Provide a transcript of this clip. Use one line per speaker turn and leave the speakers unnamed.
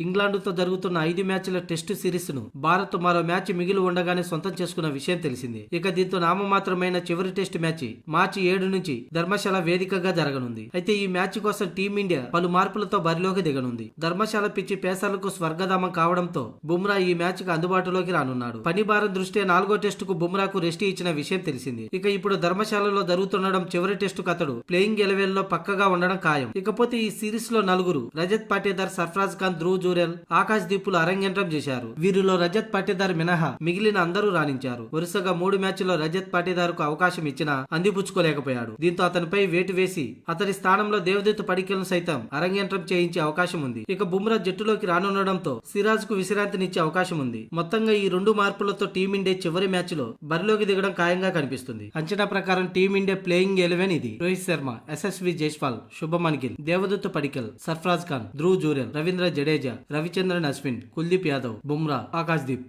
ఇంగ్లాండ్తో జరుగుతున్న 5 మ్యాచ్ల test series ను భారత్ మరో మ్యాచ్ మిగిలి ఉండగానే సొంతం చేసుకున్న విషయం తెలిసింది. ఇక దీంతో నామమాత్రమైన చివరి టెస్టు మ్యాచ్ మార్చి 7 నుంచి ధర్మశాల వేదికగా జరగనుంది. అయితే ఈ మ్యాచ్ కోసం టీమిండియా పలు మార్పులతో బరిలోకి దిగనుంది. ధర్మశాల పిచ్చి పేసర్లకు స్వర్గధామం కావడంతో బుమ్రా ఈ మ్యాచ్ కు అందుబాటులోకి రానున్నాడు. పని భారం దృష్ట్యా 4వ టెస్టుకు బుమ్రాకు రెస్ట్ ఇచ్చిన విషయం తెలిసింది. ఇక ఇప్పుడు ధర్మశాలలో జరుగుతుండడం చివరి టెస్టుకు అతడు ప్లేయింగ్ 11 లో పక్కగా ఉండడం ఖాయం. ఇకపోతే ఈ సిరీస్ లో నలుగురు రజత్ పాటీదార్, సర్ఫరాజ్ ఖాన్, ధ్రువ్ జురేల్, ఆకాశ్ దీపులు అరంగేట్రం చేశారు. వీరిలో రజత్ పాటీదార్ మినహా మిగిలిన అందరూ రాణించారు. వరుసగా 3 మ్యాచ్ల్లో రజత్ పాటీదార్ కు అవకాశం ఇచ్చినా అందిపుచ్చుకోలేకపోయాడు. దీంతో అతనిపై వేటు వేసి అతడి స్థానంలో దేవదత్ పడికల్ను సైతం అరంగేట్రం చేయించే అవకాశం ఉంది. ఇక బుమ్రా జట్టులోకి రానుండడంతో సిరాజ్ కు విశ్రాంతినిచ్చే అవకాశం ఉంది. మొత్తంగా ఈ 2 మార్పులతో టీమిండియా చివరి మ్యాచ్ లో బరిలోకి దిగడం ఖాయంగా కనిపిస్తుంది. అంచనా ప్రకారం టీమిండియా ప్లేయింగ్ 11 ఇది. రోహిత్ శర్మ, ఎస్ఎస్వి జైస్వాల్, శుభమన్ గిల్, దేవదత్ పడికల్, సర్ఫరాజ్ ఖాన్, ధ్రువ్ జురేల్, రవీంద్ర జడేజా, రవిచంద్రన్ అశ్విన్, కుల్దీప్ యాదవ్, బుమ్రా, ఆకాశ్ దీప్.